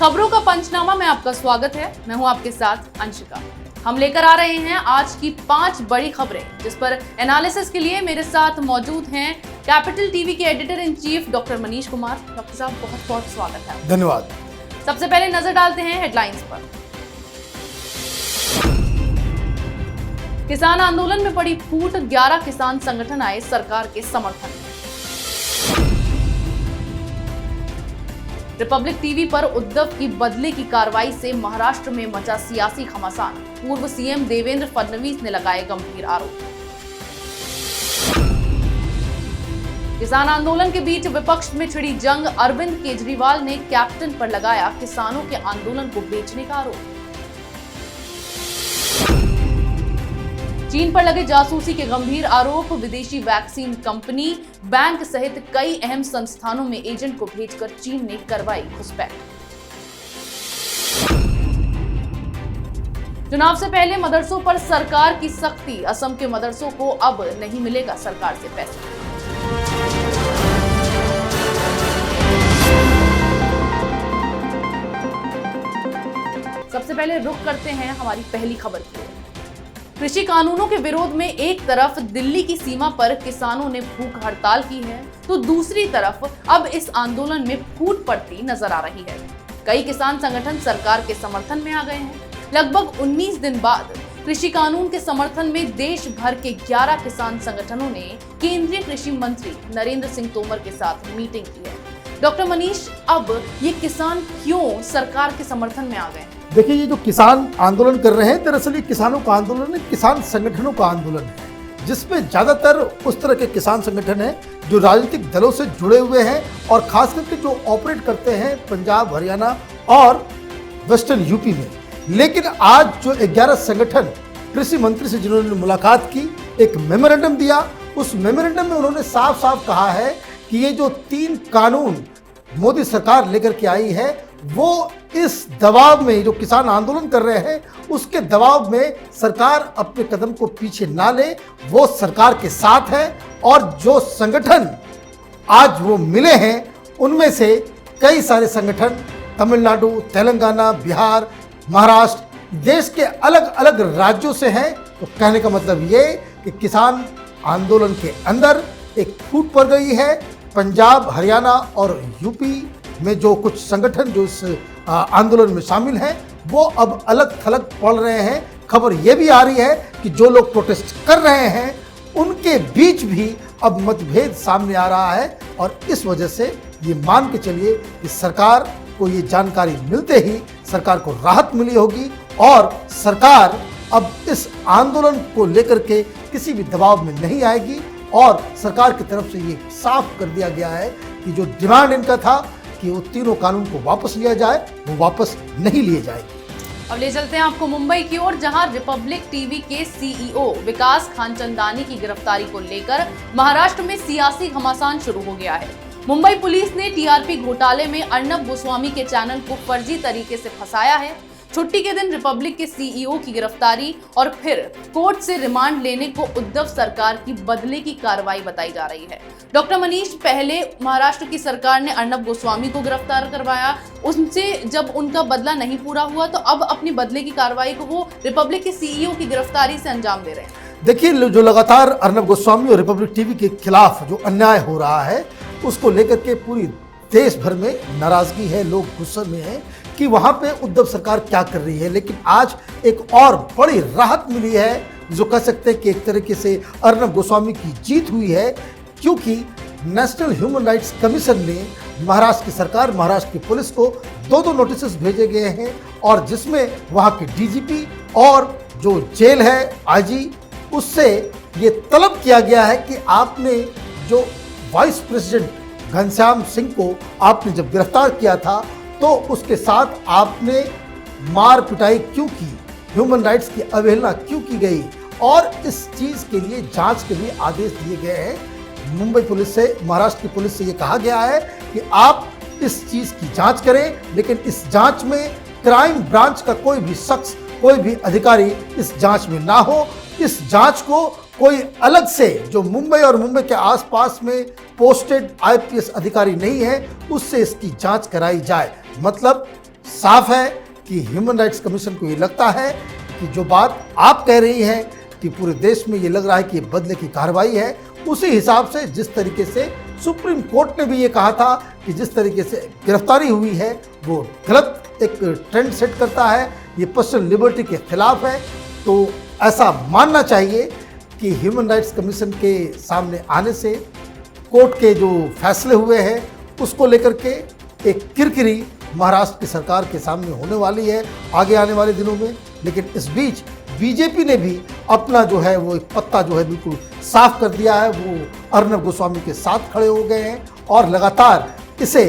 खबरों का पंचनामा में आपका स्वागत है। मैं हूं आपके साथ अंशिका। हम लेकर आ रहे हैं आज की 5 बड़ी खबरें, जिस पर एनालिसिस के लिए मेरे साथ मौजूद हैं कैपिटल टीवी के editor in chief doctor Manish Kumar. Doctor साहब, बहुत बहुत स्वागत है। धन्यवाद। सबसे पहले नजर डालते हैं हेडलाइंस पर। किसान आंदोलन में पड़ी फूट, 11 किसान संगठन आए सरकार के समर्थन में। रिपब्लिक टीवी पर उद्धव की बदले की कार्रवाई से महाराष्ट्र में मचा सियासी घमासान, पूर्व सीएम देवेंद्र फडणवीस ने लगाए गंभीर आरोप। किसान आंदोलन के बीच विपक्ष में छिड़ी जंग, अरविंद केजरीवाल ने कैप्टन पर लगाया किसानों के आंदोलन को बेचने का आरोप। चीन पर लगे जासूसी के गंभीर आरोप, विदेशी वैक्सीन कंपनी, बैंक सहित कई अहम संस्थानों में एजेंट को भेजकर चीन ने करवाई घुसपैठ। चुनाव से पहले मदरसों पर सरकार की सख्ती, असम के मदरसों को अब नहीं मिलेगा सरकार से पैसा। सबसे पहले रुख करते हैं हमारी पहली खबर की ओर। कृषि कानूनों के विरोध में एक तरफ दिल्ली की सीमा पर किसानों ने भूख हड़ताल की है, तो दूसरी तरफ अब इस आंदोलन में फूट पड़ती नजर आ रही है। कई किसान संगठन सरकार के समर्थन में आ गए हैं। लगभग 19 दिन बाद कृषि कानून के समर्थन में देश भर के 11 किसान संगठनों ने केंद्रीय कृषि मंत्री नरेंद्र सिंह तोमर के साथ मीटिंग की है। डॉक्टर मनीष, अब ये किसान क्यों सरकार के समर्थन में आ गए हैं? देखिए, ये जो किसान आंदोलन कर रहे हैं, दरअसल ये किसानों का आंदोलन है, किसान संगठनों का आंदोलन है, जिसमें ज्यादातर उस तरह के किसान संगठन हैं जो राजनीतिक दलों से जुड़े हुए हैं और खास करके जो ऑपरेट करते हैं पंजाब, हरियाणा और वेस्टर्न यूपी में। लेकिन आज जो 11 संगठन कृषि मंत्री से जिन्होंने मुलाकात की, एक मेमोरेंडम दिया, उस मेमोरेंडम में उन्होंने साफ साफ कहा है कि ये जो 3 कानून मोदी सरकार लेकर के आई है, वो इस दबाव में, जो किसान आंदोलन कर रहे हैं उसके दबाव में सरकार अपने कदम को पीछे ना ले, वो सरकार के साथ है। और जो संगठन आज वो मिले हैं, उनमें से कई सारे संगठन तमिलनाडु, तेलंगाना, बिहार, महाराष्ट्र, देश के अलग अलग राज्यों से हैं। तो कहने का मतलब ये कि किसान आंदोलन के अंदर एक फूट पड़ गई है। पंजाब, हरियाणा और यूपी में जो कुछ संगठन जो इस आंदोलन में शामिल हैं, वो अब अलग थलग पड़ रहे हैं। खबर ये भी आ रही है कि जो लोग प्रोटेस्ट कर रहे हैं उनके बीच भी अब मतभेद सामने आ रहा है। और इस वजह से ये मान के चलिए कि सरकार को ये जानकारी मिलते ही सरकार को राहत मिली होगी और सरकार अब इस आंदोलन को लेकर के किसी भी दबाव में नहीं आएगी। और सरकार की तरफ से ये साफ कर दिया गया है कि जो डिमांड इनका था कि वो 3 कानून को वापस लिया जाए, वो वापस नहीं लिए जाएंगे। अब ले चलते हैं आपको मुंबई की ओर, जहां रिपब्लिक टीवी के सीईओ विकास खानचंदानी की गिरफ्तारी को लेकर महाराष्ट्र में सियासी घमासान शुरू हो गया है। मुंबई पुलिस ने टीआरपी घोटाले में अर्नब गोस्वामी के चैनल को फर्जी तरीके से फंसाया है। छुट्टी के दिन रिपब्लिक के सीईओ की गिरफ्तारी और फिर कोर्ट से रिमांड लेने को उद्धव सरकार की बदले की कार्रवाई बताई जा रही है। डॉक्टर मनीष, पहले महाराष्ट्र की सरकार ने अर्नब गोस्वामी को गिरफ्तार करवाया, उनसे जब उनका बदला नहीं पूरा हुआ तो अब अपनी बदले की कार्रवाई को वो रिपब्लिक के सीईओ की गिरफ्तारी से अंजाम दे रहे हैं। देखिए, जो लगातार अर्नब गोस्वामी और रिपब्लिक टीवी के खिलाफ जो अन्याय हो रहा है, उसको लेकर के पूरी देश भर में नाराजगी है, लोग गुस्से में हैं कि वहां पे उद्धव सरकार क्या कर रही है। लेकिन आज एक और बड़ी राहत मिली है, जो कह सकते हैं कि एक तरीके से अर्नब गोस्वामी की जीत हुई है, क्योंकि नेशनल ह्यूमन राइट्स कमीशन ने महाराष्ट्र की सरकार, महाराष्ट्र की पुलिस को 2 नोटिस भेजे गए हैं और जिसमें वहां के डीजीपी और जो जेल है आईजी, उससे ये तलब किया गया है कि आपने जो वाइस प्रेसिडेंट घनश्याम सिंह को आपने जब गिरफ्तार किया था तो उसके साथ आपने मार पिटाई क्यों की, ह्यूमन राइट्स की अवहेलना क्यों की गई, और इस चीज के लिए जांच के लिए आदेश दिए गए हैं। मुंबई पुलिस से, महाराष्ट्र की पुलिस से ये कहा गया है कि आप इस चीज की जांच करें, लेकिन इस जांच में क्राइम ब्रांच का कोई भी शख्स, कोई भी अधिकारी इस जांच में ना हो। इस जांच को कोई अलग से जो मुंबई और मुंबई के आसपास में पोस्टेड आईपीएस अधिकारी नहीं है, उससे इसकी जांच कराई जाए। मतलब साफ है कि ह्यूमन राइट्स कमीशन को ये लगता है कि जो बात आप कह रही हैं कि पूरे देश में ये लग रहा है कि ये बदले की कार्रवाई है, उसी हिसाब से जिस तरीके से सुप्रीम कोर्ट ने भी ये कहा था कि जिस तरीके से गिरफ्तारी हुई है वो गलत एक ट्रेंड सेट करता है, ये पर्सनल लिबर्टी के खिलाफ है, तो ऐसा मानना चाहिए कि ह्यूमन राइट्स कमीशन के सामने आने से कोर्ट के जो फैसले हुए हैं उसको लेकर के एक किरकिरी महाराष्ट्र की सरकार के सामने होने वाली है आगे आने वाले दिनों में। लेकिन इस बीच बीजेपी ने भी अपना जो है वो एक पत्ता जो है बिल्कुल साफ कर दिया है, वो अर्नब गोस्वामी के साथ खड़े हो गए हैं और लगातार इसे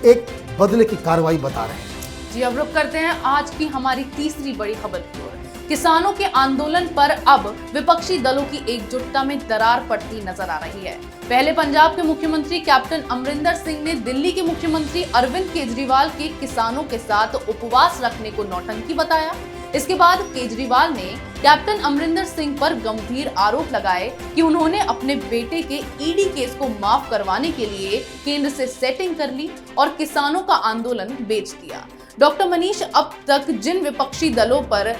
एक बदले की कार्रवाई बता रहे हैं। जी, अब रुक करते हैं आज की हमारी तीसरी बड़ी खबर की ओर। किसानों के आंदोलन पर अब विपक्षी दलों की एकजुटता में दरार पड़ती नजर आ रही है। पहले पंजाब के मुख्यमंत्री कैप्टन अमरिंदर सिंह ने दिल्ली के मुख्यमंत्री अरविंद केजरीवाल के किसानों के साथ उपवास रखने को नौटंकी बताया। इसके बाद केजरीवाल ने कैप्टन अमरिंदर सिंह पर गंभीर आरोप लगाए कि उन्होंने अपने बेटे के ईडी केस को माफ करवाने के लिए केंद्र से सेटिंग कर ली और किसानों का आंदोलन बेच दिया। डॉक्टर मनीष, अब तक जिन विपक्षी दलों पर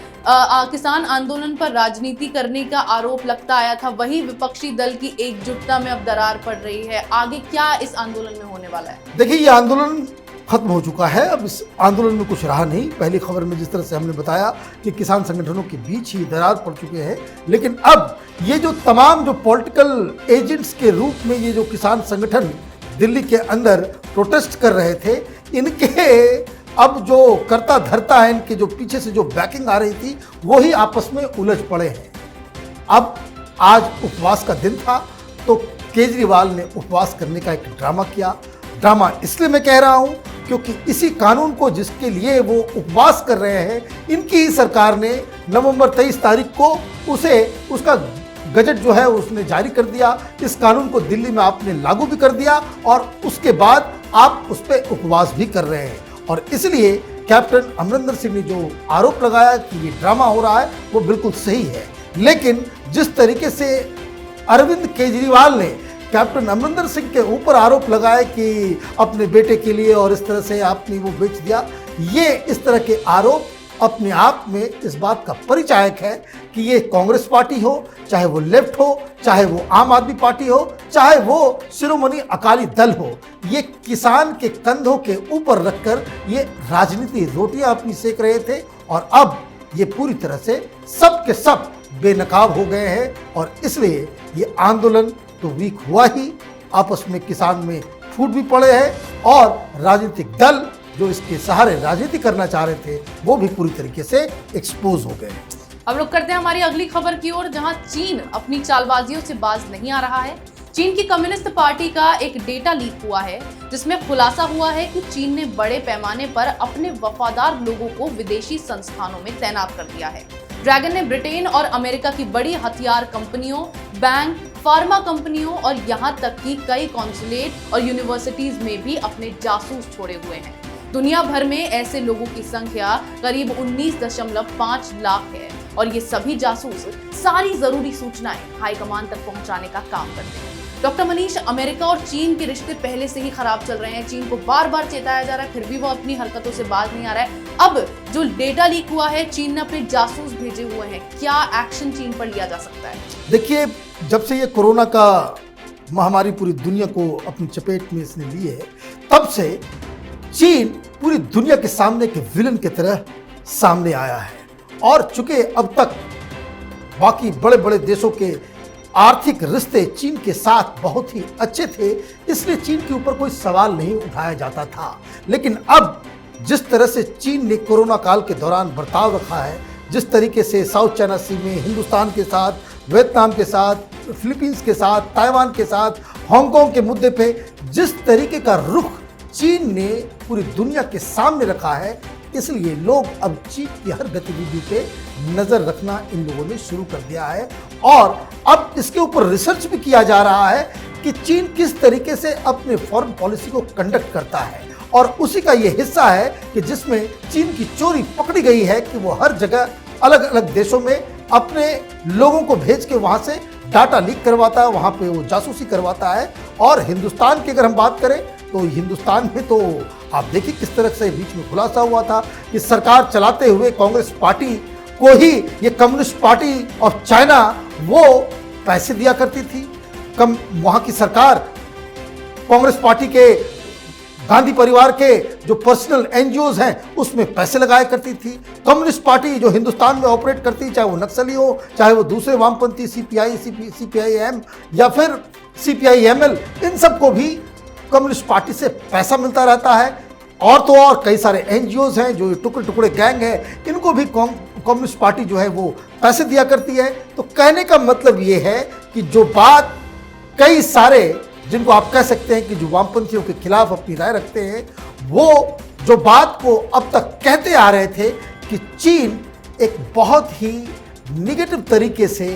किसान आंदोलन पर राजनीति करने का आरोप लगता आया था, वही विपक्षी दल की एकजुटता में अब दरार पड़ रही है। आगे क्या इस आंदोलन में होने वाला है? देखिए, ये आंदोलन खत्म हो चुका है, अब इस आंदोलन में कुछ रहा नहीं। पहली खबर में जिस तरह से हमने बताया कि किसान संगठनों के बीच ही दरार पड़ चुके हैं, लेकिन अब ये जो तमाम जो पॉलिटिकल एजेंट्स के रूप में ये जो किसान संगठन दिल्ली के अंदर प्रोटेस्ट कर रहे थे, इनके अब जो करता धरता है, इनके जो पीछे से जो बैकिंग आ रही थी, वो ही आपस में उलझ पड़े हैं। अब आज उपवास का दिन था तो केजरीवाल ने उपवास करने का एक ड्रामा किया। ड्रामा इसलिए मैं कह रहा हूं क्योंकि इसी कानून को जिसके लिए वो उपवास कर रहे हैं, इनकी ही सरकार ने नवंबर 23 तारीख को उसका गजट जो है उसने जारी कर दिया। इस कानून को दिल्ली में आपने लागू भी कर दिया और उसके बाद आप उस पर उपवास भी कर रहे हैं। और इसलिए कैप्टन अमरिंदर सिंह ने जो आरोप लगाया कि ये ड्रामा हो रहा है, वो बिल्कुल सही है। लेकिन जिस तरीके से अरविंद केजरीवाल ने कैप्टन अमरिंदर सिंह के ऊपर आरोप लगाए कि अपने बेटे के लिए और इस तरह से आपने वो बेच दिया, ये इस तरह के आरोप अपने आप में इस बात का परिचायक है कि ये कांग्रेस पार्टी हो, चाहे वो लेफ्ट हो, चाहे वो आम आदमी पार्टी हो, चाहे वो शिरोमणि अकाली दल हो, ये किसान के कंधों के ऊपर रखकर ये राजनीति रोटियां अपनी सेक रहे थे और अब ये पूरी तरह से सब के सब बेनकाब हो गए हैं। और इसलिए ये आंदोलन तो वीक हुआ ही, आपस में किसान में फूट भी पड़े हैं और राजनीतिक दल जो इसके सहारे राजनीति करना चाह रहे थे, वो भी पूरी तरीके से एक्सपोज हो गए। अब रुक करते हैं हमारी अगली खबर की ओर, जहां चीन अपनी चालबाजियों से बाज नहीं आ रहा है। चीन की कम्युनिस्ट पार्टी का एक डेटा लीक हुआ है जिसमें खुलासा हुआ है कि चीन ने बड़े पैमाने पर अपने वफादार लोगों को विदेशी संस्थानों में तैनात कर दिया है। ड्रैगन ने ब्रिटेन और अमेरिका की बड़ी हथियार कंपनियों, बैंक, फार्मा कंपनियों और यहाँ तक कि कई कॉन्सुलेट और यूनिवर्सिटीज में भी अपने जासूस छोड़े हुए हैं। दुनिया भर में ऐसे लोगों की संख्या करीब 19.5 लाख है और ये सभी जासूस सारी जरूरी सूचनाएं हाईकमान तक पहुंचाने का काम करते हैं। डॉक्टर मनीष, अमेरिका और चीन के रिश्ते पहले से ही खराब चल रहे हैं। चीन को बार बार चेताया जा रहा है, फिर भी वो अपनी हरकतों से बाज नहीं आ रहा है। अब जो डेटा लीक हुआ है, चीन ने अपने जासूस भेजे हुए हैं, क्या एक्शन चीन पर लिया जा सकता है? देखिए, जब से ये कोरोना का महामारी पूरी दुनिया को अपनी चपेट में इसने ली है, तब से चीन पूरी दुनिया के सामने के विलन की तरह सामने आया है। और चूंकि अब तक बाकी बड़े बड़े देशों के आर्थिक रिश्ते चीन के साथ बहुत ही अच्छे थे, इसलिए चीन के ऊपर कोई सवाल नहीं उठाया जाता था। लेकिन अब जिस तरह से चीन ने कोरोना काल के दौरान बर्ताव रखा है, जिस तरीके से साउथ चाइना सी में हिंदुस्तान के साथ, वियतनाम के साथ, फिलीपींस के साथ, ताइवान के साथ, हांगकांग के मुद्दे पे जिस तरीके का रुख चीन ने पूरी दुनिया के सामने रखा है, इसलिए लोग अब चीन की हर गतिविधि पे नजर रखना इन लोगों ने शुरू कर दिया है। और अब इसके ऊपर रिसर्च भी किया जा रहा है कि चीन किस तरीके से अपने फॉरेन पॉलिसी को कंडक्ट करता है। और उसी का ये हिस्सा है कि जिसमें चीन की चोरी पकड़ी गई है कि वो हर जगह अलग अलग देशों में अपने लोगों को भेज के वहाँ से डाटा लीक करवाता है, वहाँ पे वो जासूसी करवाता है। और हिंदुस्तान की अगर हम बात करें तो हिंदुस्तान में तो आप देखिए किस तरह से बीच में खुलासा हुआ था कि सरकार चलाते हुए कांग्रेस पार्टी को ही ये कम्युनिस्ट पार्टी ऑफ चाइना वो पैसे दिया करती थी। वहाँ की सरकार कांग्रेस पार्टी के गांधी परिवार के जो पर्सनल एनजीओज हैं उसमें पैसे लगाया करती थी। कम्युनिस्ट पार्टी जो हिंदुस्तान में ऑपरेट करती, चाहे वो नक्सली हो, चाहे वो दूसरे वामपंथी सीपीआईएम या फिर सीपीआईएमएल, इन सबको भी कम्युनिस्ट पार्टी से पैसा मिलता रहता है। और तो और कई सारे एनजीओज हैं जो टुकड़े टुकड़े गैंग है, इनको भी कम्युनिस्ट पार्टी जो है वो पैसे दिया करती है। तो कहने का मतलब ये है कि जो बात कई सारे जिनको आप कह सकते हैं कि जो वामपंथियों के खिलाफ अपनी राय रखते हैं, वो जो बात को अब तक कहते आ रहे थे कि चीन एक बहुत ही निगेटिव तरीके से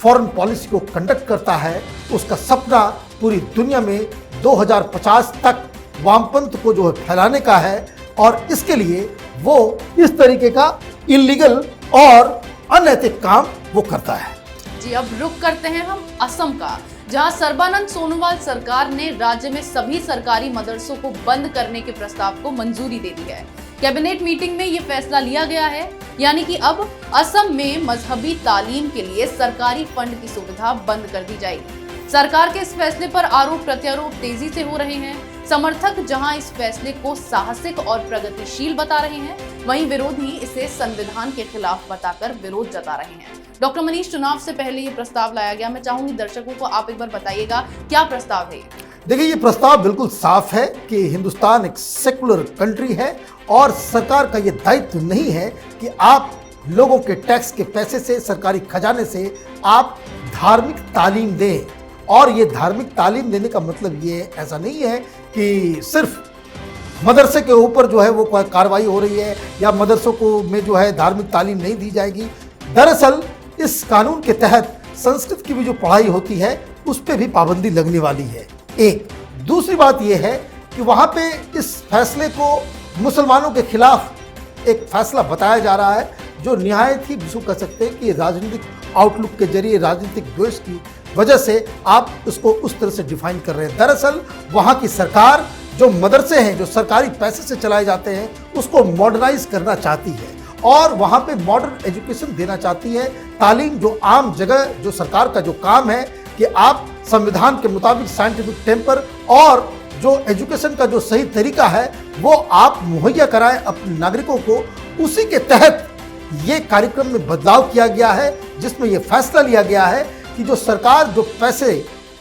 फॉरेन पॉलिसी को कंडक्ट करता है, उसका सपना पूरी दुनिया में 2050 तक वामपंथ को जो है फैलाने का है, और इसके लिए वो इस तरीके का इलीगल और अनैतिक काम वो करता है। जी, अब रुक करते हैं हम असम का, जहां सर्बानंद सोनोवाल सरकार ने राज्य में सभी सरकारी मदरसों को बंद करने के प्रस्ताव को मंजूरी दे दी है। कैबिनेट मीटिंग में ये फैसला लिया गया है, यानी कि अब असम में मजहबी तालीम के लिए सरकारी फंड की सुविधा बंद कर दी जाएगी। सरकार के इस फैसले पर आरोप प्रत्यारोप तेजी से हो रहे हैं। समर्थक जहां इस फैसले को साहसिक और प्रगतिशील बता रहे हैं, वहीं विरोधी इसे संविधान के खिलाफ बताकर विरोध जता रहे हैं। डॉक्टर मनीष, चुनाव से पहले ये प्रस्ताव लाया गया, मैं चाहूंगी दर्शकों को आप एक बार बताइएगा क्या प्रस्ताव है। देखिए, ये प्रस्ताव बिल्कुल साफ है कि हिंदुस्तान एक सेकुलर कंट्री है और सरकार का ये दायित्व नहीं है कि आप लोगों के टैक्स के पैसे से, सरकारी खजाने से आप धार्मिक तालीम दें। और ये धार्मिक तालीम देने का मतलब ये ऐसा नहीं है कि सिर्फ मदरसे के ऊपर जो है वो कार्रवाई हो रही है या मदरसों को में जो है धार्मिक तालीम नहीं दी जाएगी। दरअसल इस कानून के तहत संस्कृत की भी जो पढ़ाई होती है उस पर भी पाबंदी लगने वाली है। एक दूसरी बात यह है कि वहाँ पे इस फैसले को मुसलमानों के खिलाफ एक फैसला बताया जा रहा है, जो निहायत ही जिसको कह सकते हैं कि राजनीतिक आउटलुक के जरिए, राजनीतिक द्वेष की वजह से आप उसको उस तरह से डिफाइन कर रहे हैं। दरअसल वहाँ की सरकार जो मदरसे हैं, जो सरकारी पैसे से चलाए जाते हैं, उसको मॉडर्नाइज करना चाहती है और वहाँ पे मॉडर्न एजुकेशन देना चाहती है। तालीम जो आम जगह, जो सरकार का जो काम है कि आप संविधान के मुताबिक साइंटिफिक टेम्पर और जो एजुकेशन का जो सही तरीका है वो आप मुहैया कराएं अपने नागरिकों को, उसी के तहत ये कार्यक्रम में बदलाव किया गया है, जिसमें ये फैसला लिया गया है कि जो सरकार जो पैसे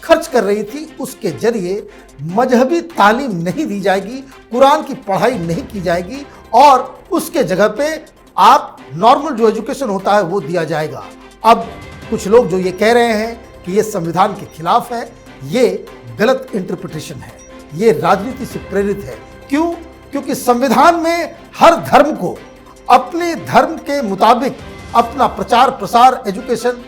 खर्च कर रही थी उसके जरिए मजहबी तालीम नहीं दी जाएगी, कुरान की पढ़ाई नहीं की जाएगी और उसके जगह पे आप नॉर्मल जो एजुकेशन होता है वो दिया जाएगा। अब कुछ लोग जो ये कह रहे हैं कि ये संविधान के खिलाफ है, ये गलत इंटरप्रिटेशन है, ये राजनीति से प्रेरित है। क्यों? क्योंकि संविधान में हर धर्म को अपने धर्म के मुताबिक अपना प्रचार प्रसार, एजुकेशन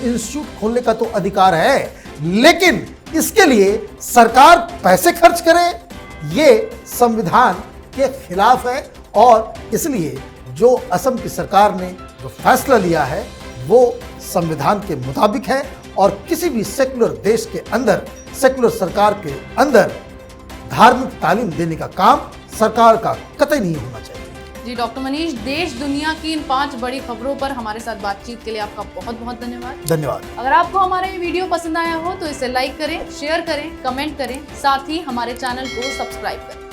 इंस्टीट्यूट खोलने का तो अधिकार है, लेकिन इसके लिए सरकार पैसे खर्च करे, ये संविधान के खिलाफ है। और इसलिए जो असम की सरकार ने जो फैसला लिया है वो संविधान के मुताबिक है और किसी भी सेकुलर देश के अंदर, सेकुलर सरकार के अंदर धार्मिक तालीम देने का काम सरकार का कतई नहीं होना चाहिए। जी डॉक्टर मनीष, देश दुनिया की इन 5 बड़ी खबरों पर हमारे साथ बातचीत के लिए आपका बहुत बहुत धन्यवाद। धन्यवाद। अगर आपको हमारा ये वीडियो पसंद आया हो तो इसे लाइक करें, शेयर करें, कमेंट करें, साथ ही हमारे चैनल को सब्सक्राइब करें।